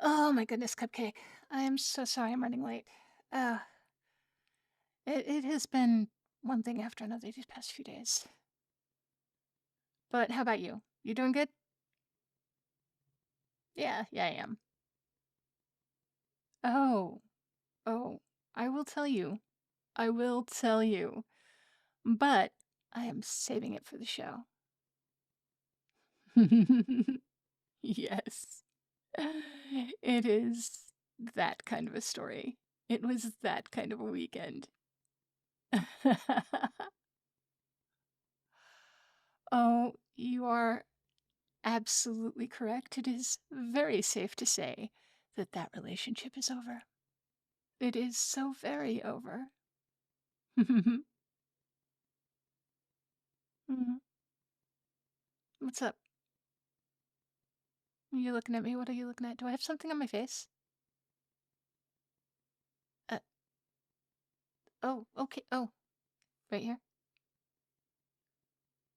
Oh my goodness, Cupcake. I am so sorry I'm running late. Uh, it has been one thing after another these past few days. But how about you? You doing good? Yeah, I am. Oh, oh, I will tell you. I will tell you. But I am saving it for the show. Yes. It is that kind of a story. It was that kind of a weekend. Oh, you are absolutely correct. It is very safe to say that that relationship is over. It is so very over. Mhm. What's up? Are you looking at me? What are you looking at? Do I have something on my face? Uh, oh, okay. Oh, right here.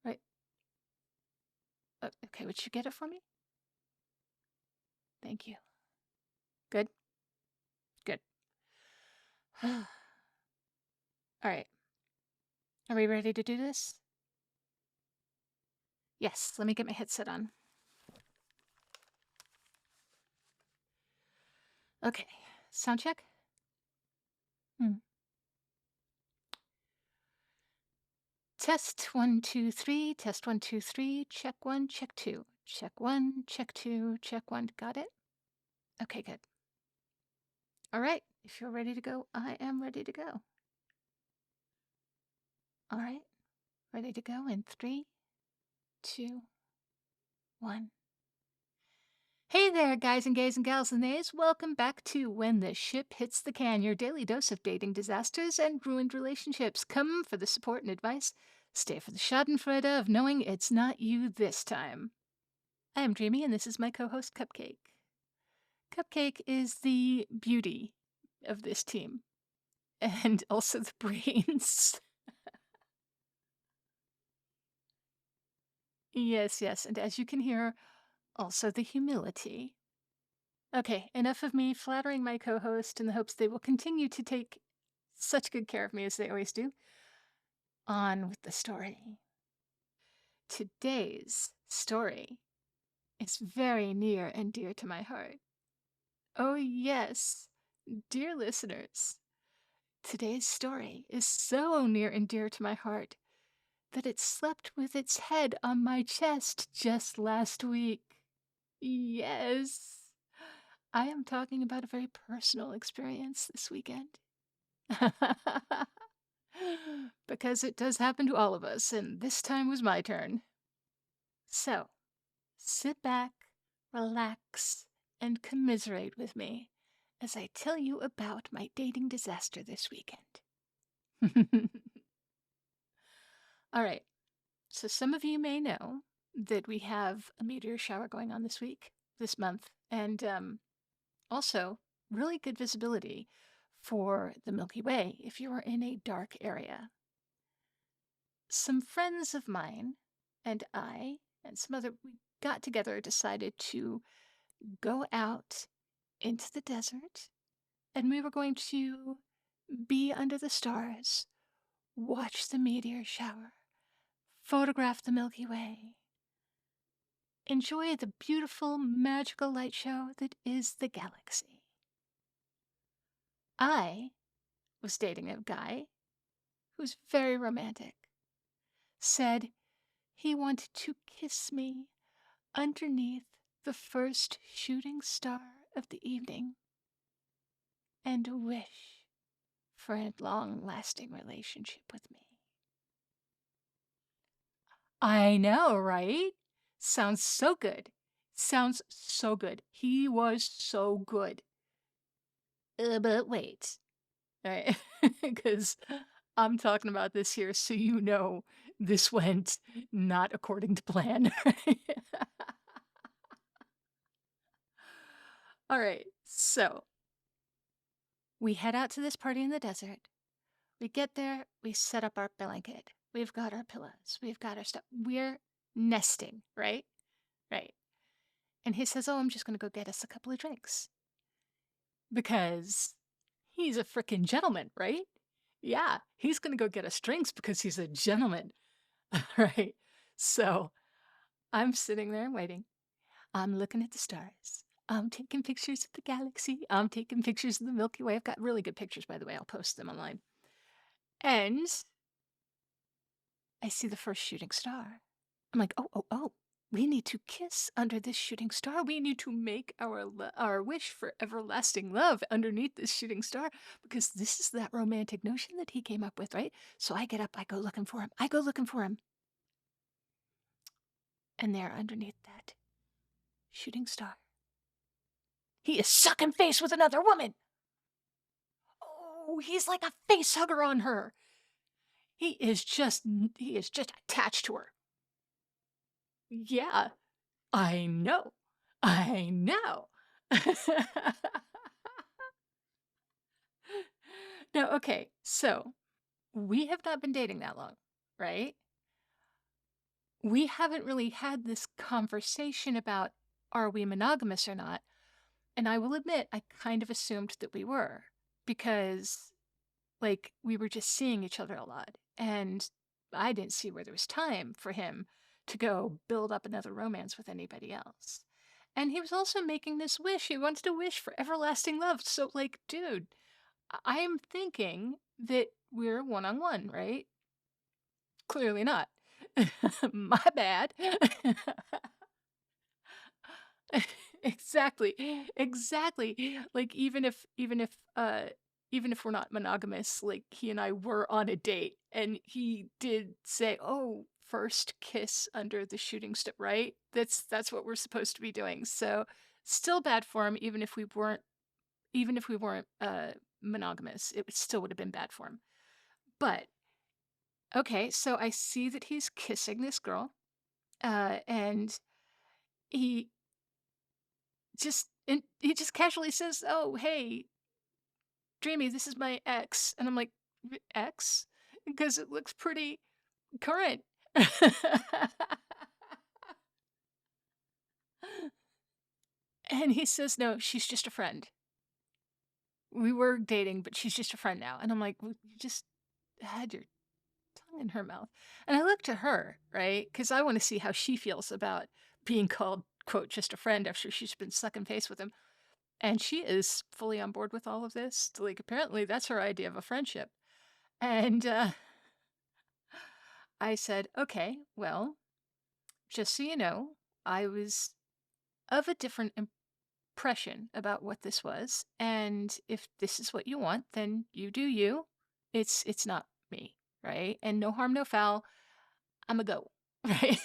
Right. Okay, would you get it for me? Thank you. Good. Good. All right. Are we ready to do this? Yes. Let me get my headset on. Okay. Sound check. Hmm. Test 1, 2, 3. Test 1, 2, 3. Check 1, check 2. Check 1, check 2, check 1. Got it? Okay, good. All right. If you're ready to go, I am ready to go. All right. Ready to go in 3, 2, 1. Hey there, guys and gays and gals and theys. Welcome back to When the Ship Hits the Can, your daily dose of dating disasters and ruined relationships. Come for the support and advice. Stay for the schadenfreude of knowing it's not you this time. I am Dreamy, and this is my co-host, Cupcake. Cupcake is the beauty of this team, and also the brains. Yes, and as you can hear, also the humility. Okay, enough of me flattering my co-host in the hopes they will continue to take such good care of me as they always do. On with the story. Today's story is very near and dear to my heart. Oh, yes, dear listeners, today's story is so near and dear to my heart that it slept with its head on my chest just last week. Yes, I am talking about a very personal experience this weekend. Because it does happen to all of us, and this time was my turn. So, sit back, relax, and commiserate with me as I tell you about my dating disaster this weekend. All right, so some of you may know that we have a meteor shower going on this month, and also really good visibility for the Milky Way if you are in a dark area. Some friends of mine and I and we got together, decided to go out into the desert, and we were going to be under the stars, watch the meteor shower, photograph the Milky Way, enjoy the beautiful magical light show that is the galaxy. I was dating a guy who's very romantic, said he wanted to kiss me underneath the first shooting star of the evening and wish for a long-lasting relationship with me. I know, right? Sounds so good. Sounds so good. He was so good. But wait. Right? Because I'm talking about this here so you know this went not according to plan. All right, so we head out to this party in the desert. We get there, we set up our blanket. We've got our pillows, we've got our stuff. We're nesting, right? Right. And he says, "Oh, I'm just gonna go get us a couple of drinks." Because he's a frickin' gentleman, right? Yeah, he's gonna go get us drinks because he's a gentleman, right? So I'm sitting there waiting. I'm looking at the stars. I'm taking pictures of the galaxy. I'm taking pictures of the Milky Way. I've got really good pictures, by the way. I'll post them online. And I see the first shooting star. I'm like, oh, oh, oh, we need to kiss under this shooting star. We need to make our wish for everlasting love underneath this shooting star because this is that romantic notion that he came up with, right? So I get up, I go looking for him. I go looking for him. And there underneath that shooting star, he is sucking face with another woman. Oh, he's like a face hugger on her. He is just attached to her. Yeah, I know. I know. No, okay. So we have not been dating that long, right? We haven't really had this conversation about are we monogamous or not. And I will admit, I kind of assumed that we were because, like, we were just seeing each other a lot. And I didn't see where there was time for him to go build up another romance with anybody else. And he was also making this wish. He wanted to wish for everlasting love. So, like, dude, I'm thinking that we're one on one, right? Clearly not. My bad. Exactly. Exactly. Like even if we're not monogamous, like he and I were on a date and he did say, "Oh, first kiss under the shooting star," right? That's what we're supposed to be doing. So, still bad for him even if we weren't monogamous. Still would have been bad for him. But okay, so I see that he's kissing this girl, and he he just casually says, "Oh, hey, Dreamy, this is my ex," and I'm like, Ex?" Because it looks pretty current. And he says, "No, she's just a friend. We were dating, but she's just a friend now." And I'm like, well, "You just had your tongue in her mouth." And I look to her, right? Because I want to see how she feels about being called, quote, just a friend after she's been sucking face with him. And she is fully on board with all of this. Like, apparently, that's her idea of a friendship. And I said, "Okay, well, just so you know, I was of a different impression about what this was. And if this is what you want, then you do you. It's not me, right? And no harm, no foul. I'm a go." Right?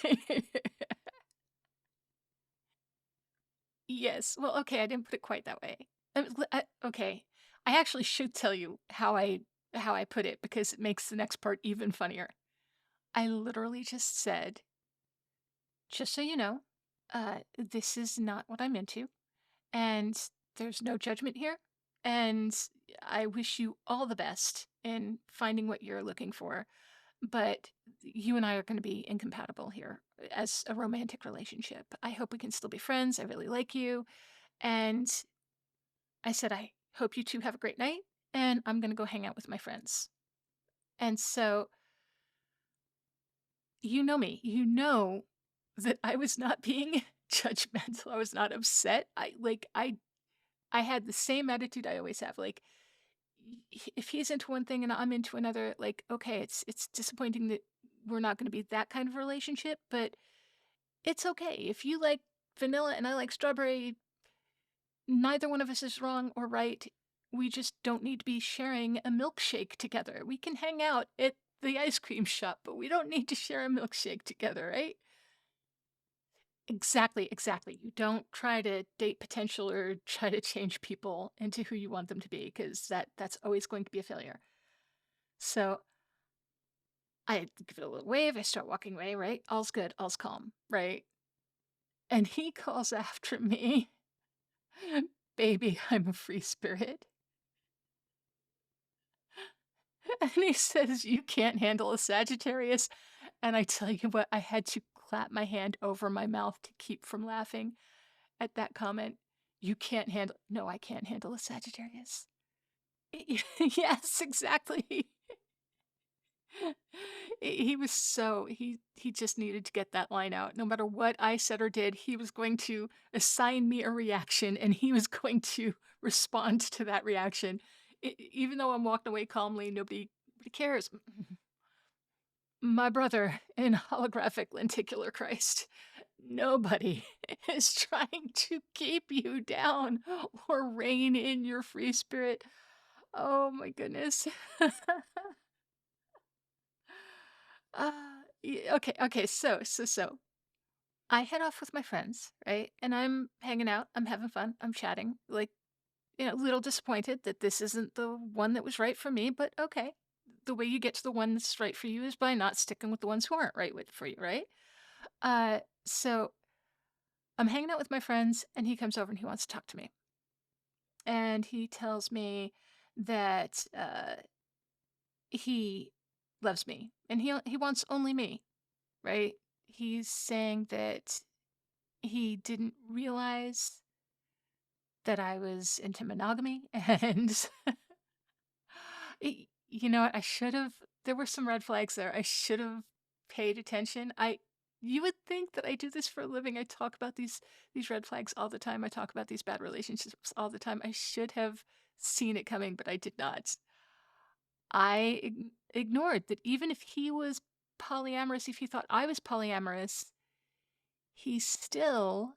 Yes. Well, okay, I didn't put it quite that way. Okay. I actually should tell you how I put it because it makes the next part even funnier. I literally just said, "Just so you know, this is not what I'm into, and there's no judgment here. And I wish you all the best in finding what you're looking for. But you and I are going to be incompatible here as a romantic relationship. I hope we can still be friends. I really like you." And I said, "I hope you two have a great night. And I'm going to go hang out with my friends." And so, you know me, you know that I was not being judgmental. I was not upset. I had the same attitude I always have. Like, if he's into one thing and I'm into another, like, okay, it's disappointing that we're not going to be that kind of relationship, but it's okay. If you like vanilla and I like strawberry, neither one of us is wrong or right. We just don't need to be sharing a milkshake together. We can hang out at the ice cream shop, but we don't need to share a milkshake together, right? Exactly, exactly. You don't try to date potential or try to change people into who you want them to be because that's always going to be a failure. So I give it a little wave. I start walking away, right? All's good, all's calm, right? And he calls after me, "Baby, I'm a free spirit." And he says, "You can't handle a Sagittarius." And I tell you what, I had to clap my hand over my mouth to keep from laughing. at that comment, "You can't handle." No, I can't handle a Sagittarius. Yes, exactly. He was so he just needed to get that line out. No matter what I said or did, he was going to assign me a reaction, and he was going to respond to that reaction. Even though I'm walking away calmly, nobody cares. My brother in holographic lenticular Christ. Nobody is trying to keep you down or rein in your free spirit. Oh my goodness. Okay, so I head off with my friends, right? And I'm hanging out, I'm having fun, I'm chatting, like, a little disappointed that this isn't the one that was right for me, but okay. The way you get to the one that's right for you is by not sticking with the ones who aren't right for you, right? So I'm hanging out with my friends, and he comes over and he wants to talk to me. And he tells me that he loves me and he wants only me, right? He's saying that he didn't realize that I was into monogamy and you know what? I should have there were some red flags there. I should have paid attention. I You would think that I do this for a living. I talk about these red flags all the time. I talk about these bad relationships all the time. I should have seen it coming, but I did not. Ignored that even if he was polyamorous, if he thought I was polyamorous, he still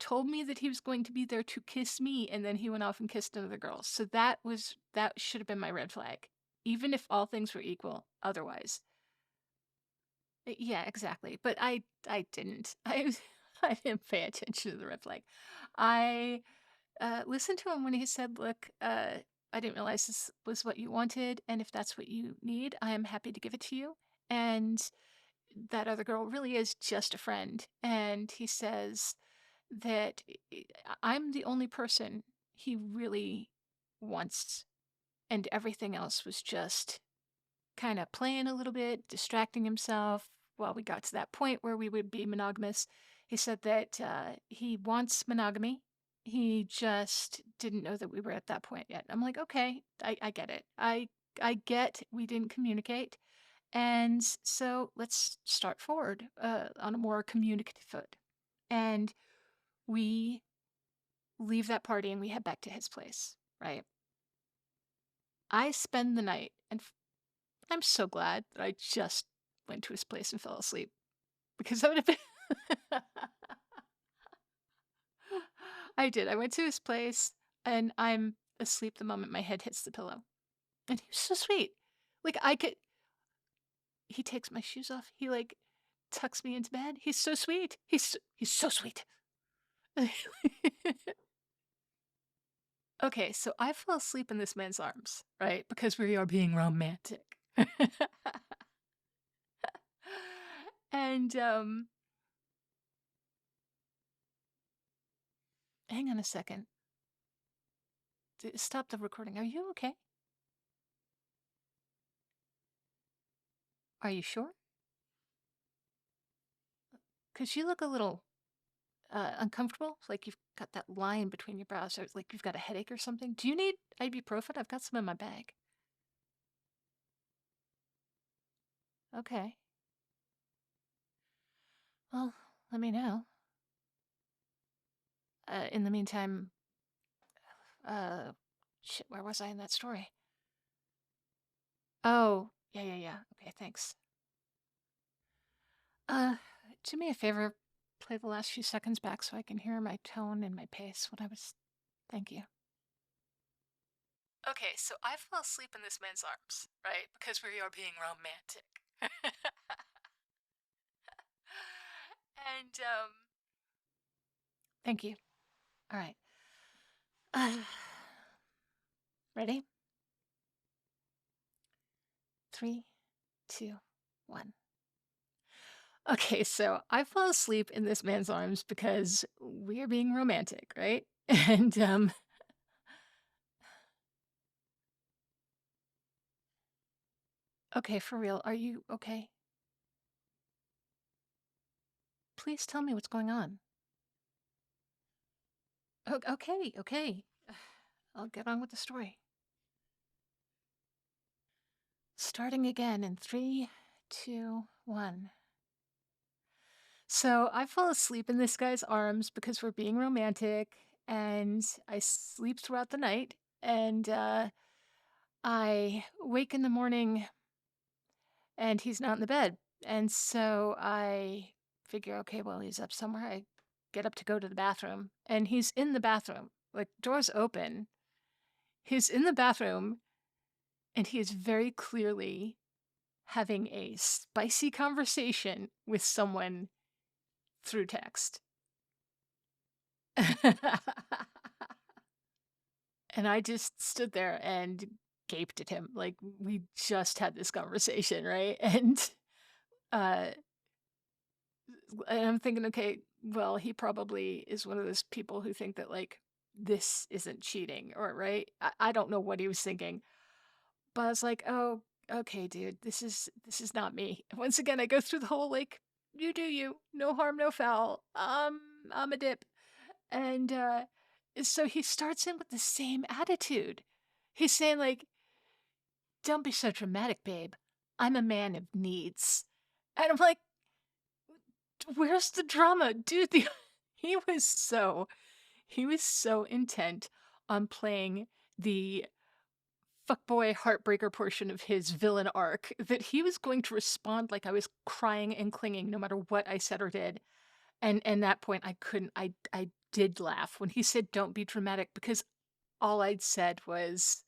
told me that he was going to be there to kiss me, and then he went off and kissed another girl. So that should have been my red flag, even if all things were equal otherwise. Yeah, exactly. But I didn't. I didn't pay attention to the red flag. I listened to him when he said, "Look, I didn't realize this was what you wanted, and if that's what you need, I am happy to give it to you." And that other girl really is just a friend. And he says that I'm the only person he really wants, and everything else was just kind of playing a little bit, distracting himself while we got to that point where we would be monogamous. He said that he wants monogamy. He just didn't know that we were at that point yet. I'm like, okay, I get it. I get we didn't communicate. And so let's start forward on a more communicative foot. And we leave that party and we head back to his place, right? I spend the night, and I'm so glad that I just went to his place and fell asleep because that would have been. I did. I went to his place and I'm asleep the moment my head hits the pillow. And he was so sweet. Like, he takes my shoes off. He, like, tucks me into bed. He's so sweet. He's so sweet. Okay, so I fell asleep in this man's arms, right? Because we are being romantic. And hang on a second. Stop the recording. Are you okay? Are you sure? Cuz you look a little uncomfortable, like you've got that line between your brows, or like you've got a headache or something. Do you need ibuprofen? I've got some in my bag. Okay. Well, let me know. In the meantime, uh, shit, where was I in that story? Oh, yeah. Okay, thanks. Uh, do me a favor, play the last few seconds back so I can hear my tone and my pace when I was. Thank you. Okay, so I fell asleep in this man's arms, right? Because we are being romantic. And, thank you. All right. Ready? 3, 2, 1. Okay, so I fall asleep in this man's arms because we're being romantic, right? And, okay, for real, are you okay? Please tell me what's going on. Okay, okay. I'll get on with the story. Starting again in three, two, one. So I fall asleep in this guy's arms because we're being romantic, and I sleep throughout the night, and I wake in the morning and he's not in the bed. And so I figure, okay, well, he's up somewhere. I get up to go to the bathroom, and he's in the bathroom, like doors open. He's in the bathroom, and he is very clearly having a spicy conversation with someone through text. And I just stood there and gaped at him like we just had this conversation, right? Uh and I'm thinking, okay, well, he probably is one of those people who think that like this isn't cheating, or right? I don't know what he was thinking, but I was like, oh, okay, dude, this is not me. Once again, I go through the whole like, you do you, no harm, no foul. I'm a dip. And so he starts in with the same attitude. He's saying like, don't be so dramatic, babe. I'm a man of needs. And I'm like, where's the drama? Dude, he was so he was so intent on playing the fuckboy heartbreaker portion of his villain arc that he was going to respond like I was crying and clinging no matter what I said or did. And that point I couldn't I did laugh when he said don't be dramatic, because all I'd said was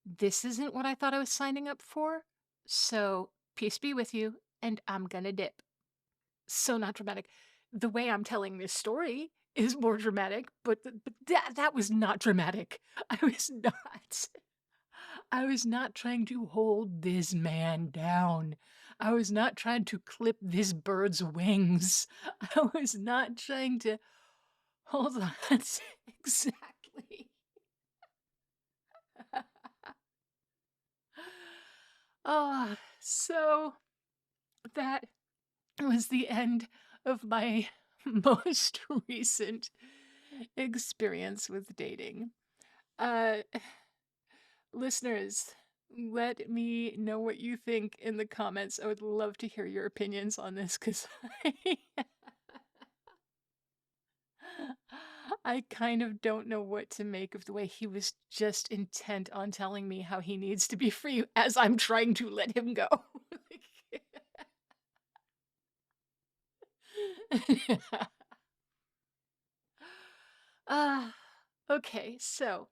this isn't what I thought I was signing up for. So peace be with you, and I'm gonna dip. So not dramatic. The way I'm telling this story is more dramatic, but that was not dramatic. I was not. I was not trying to hold this man down. I was not trying to clip this bird's wings. I was not trying to hold on. Exactly. Oh, so that was the end of my most recent experience with dating. Uh, Listeners, let me know what you think in the comments. I would love to hear your opinions on this because I kind of don't know what to make of the way he was just intent on telling me how he needs to be free as I'm trying to let him go. Ah, okay, so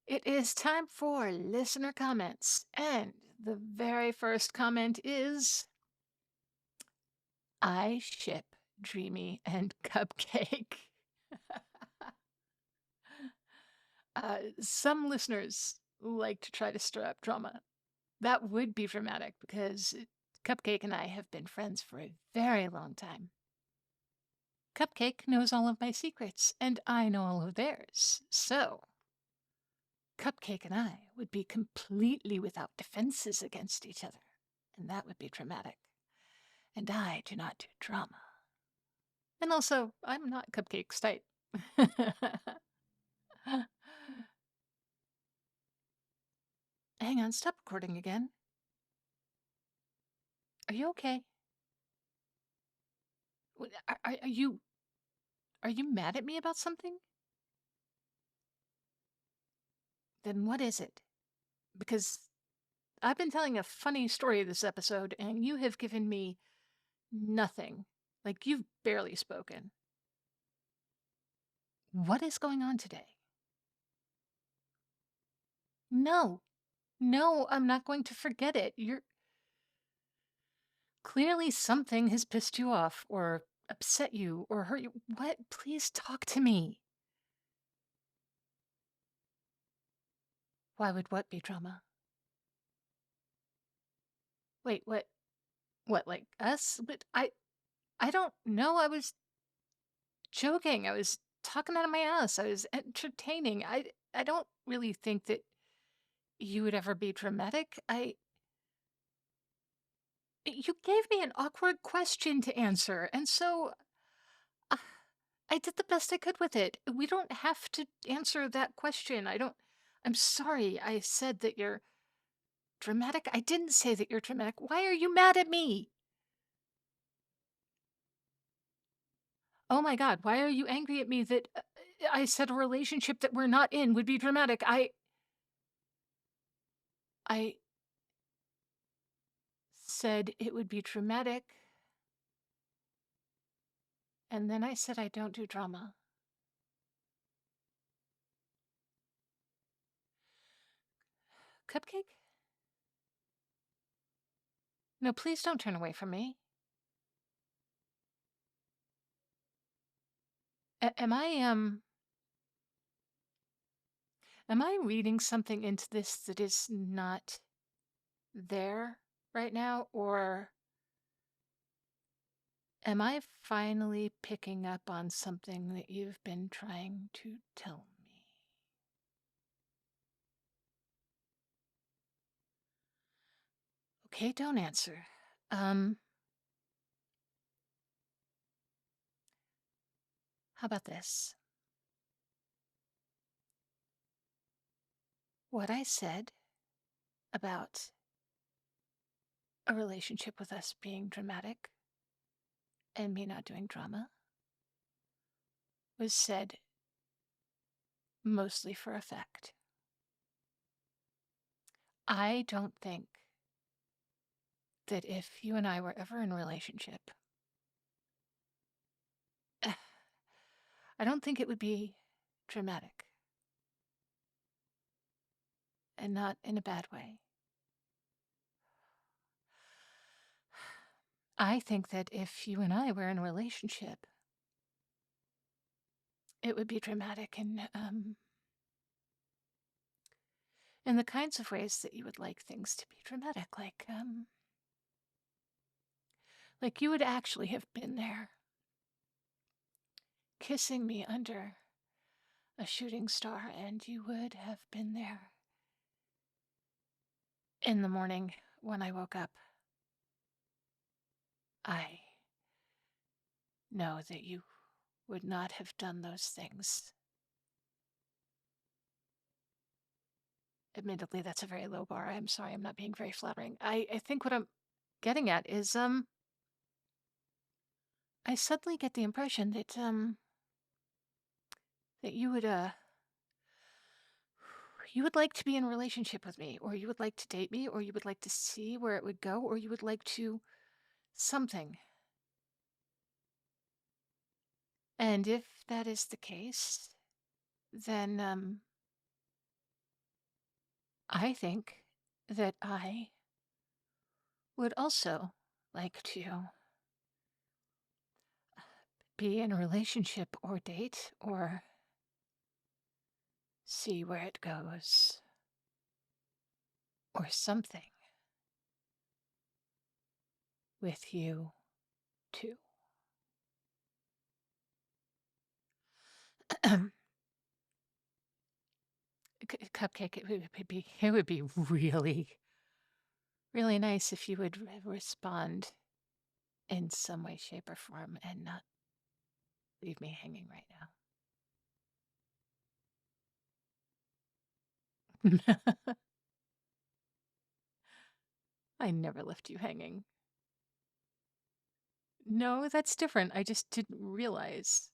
it is time for listener comments. And the very first comment is I ship Dreamy and Cupcake. Some listeners like to try to stir up drama. That would be dramatic because Cupcake and I have been friends for a very long time. Cupcake knows all of my secrets, and I know all of theirs. So, Cupcake and I would be completely without defenses against each other, and that would be dramatic. And I do not do drama. And also, I'm not Cupcake's type. Hang on, stop recording again. Are you okay? Are you mad at me about something? Then what is it? Because I've been telling a funny story this episode, and you have given me nothing. Like, you've barely spoken. What is going on today? No, no, I'm not going to forget it. You're clearly something has pissed you off, or upset you, or hurt you. What? Please talk to me. Why would what be drama? Wait, what? What, like us? But I don't know. I was joking. I was talking out of my ass. I was entertaining. I don't really think that you would ever be dramatic. You gave me an awkward question to answer, and so uh, I did the best I could with it. We don't have to answer that question. I'm sorry I said that you're dramatic. I didn't say that you're dramatic. Why are you mad at me? Oh my God, why are you angry at me that I said a relationship that we're not in would be dramatic? I said it would be dramatic, and then I said I don't do drama. Cupcake? No, please don't turn away from me. Am I reading something into this that is not there right now, or am I finally picking up on something that you've been trying to tell me? Okay, don't answer. Um, how about this? What I said about a relationship with us being dramatic and me not doing drama was said mostly for effect. I don't think that if you and I were ever in a relationship, I don't think it would be dramatic and not in a bad way. I think that if you and I were in a relationship, it would be dramatic in the kinds of ways that you would like things to be dramatic, like you would actually have been there, kissing me under a shooting star, and you would have been there in the morning when I woke up. I know that you would not have done those things. Admittedly, that's a very low bar. I'm sorry, I'm not being very flattering. I think what I'm getting at is, I suddenly get the impression that you would like to be in a relationship with me, or you would like to date me, or you would like to see where it would go, or you would like to something. And if that is the case, then, I think that I would also like to be in a relationship or date or see where it goes or something with you too. Cupcake, it would be really, really nice if you would respond in some way, shape, or form and not leave me hanging right now. I never left you hanging. No, that's different. I just didn't realize.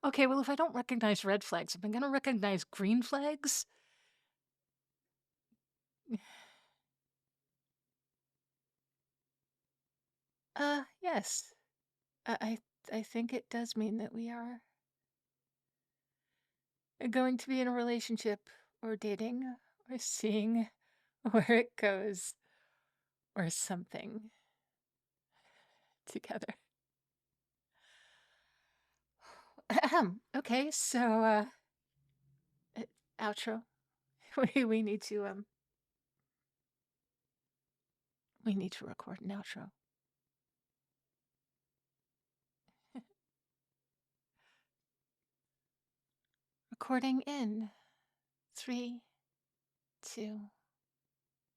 Okay, well, if I don't recognize red flags, am I going to recognize green flags? Yes. I think it does mean that we are going to be in a relationship or dating or seeing where it goes or something together. Okay, so uh, outro. We need to record an outro. Recording in 3, 2,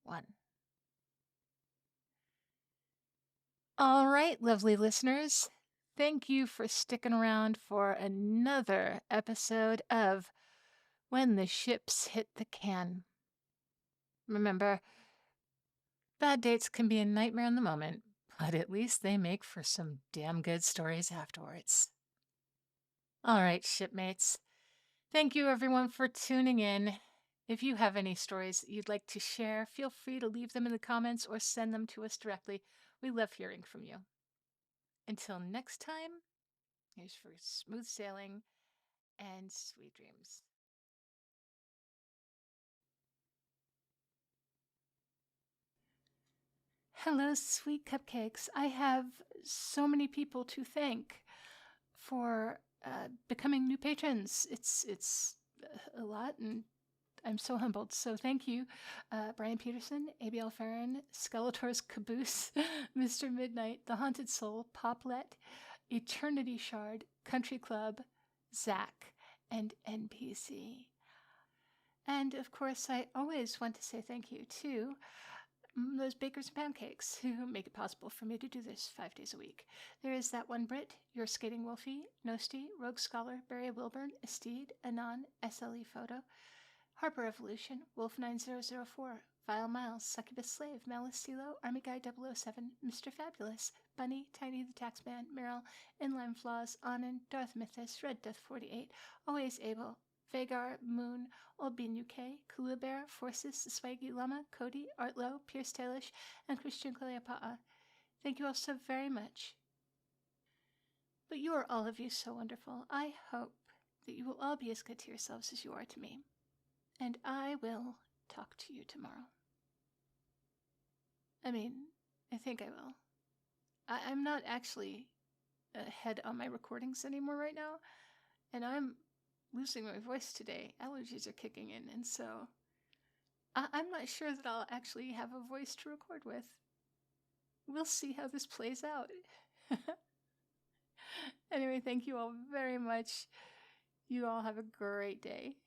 1. All right, lovely listeners. Thank you for sticking around for another episode of When the Ships Hit the Can. Remember, bad dates can be a nightmare in the moment, but at least they make for some damn good stories afterwards. All right, shipmates. Thank you everyone for tuning in. If you have any stories that you'd like to share, feel free to leave them in the comments or send them to us directly. We love hearing from you. Until next time, here's for smooth sailing and sweet dreams. Hello, sweet cupcakes. I have so many people to thank for becoming new patrons. It's a lot, and I'm so humbled. So thank you, Brian Peterson, ABL Farron, Skeletor's Caboose, Mr. Midnight, The Haunted Soul, Poplet, Eternity Shard, Country Club, Zach, and NPC. And of course, I always want to say thank you to those bakers and pancakes who make it possible for me to do this 5 days a week. There is that one Brit, Your Skating Wolfie, Nosti, Rogue Scholar, Barry Wilburn, Esteed, Anon, SLE Photo, Harper Evolution, Wolf9004, Vile Miles, Succubus Slave, Malice Silo, Army Guy 007, Mr. Fabulous, Bunny, Tiny the Taxman, Meryl, Inline Flaws, Anon, Darth Mythos, Red Death 48, Always Able, Vagar, Moon, Old Bean UK, Kula Bear, Forces, The Swaggy Llama, Cody, Artlow, Pierce Tailish, and Christian Cleopatra. Thank you all so very much. But you are all of you so wonderful. I hope that you will all be as good to yourselves as you are to me. And I will talk to you tomorrow. I mean, I think I will. I'm not actually ahead on my recordings anymore right now, and I'm losing my voice today. Allergies are kicking in, and so I'm not sure that I'll actually have a voice to record with. We'll see how this plays out. Anyway, thank you all very much. You all have a great day.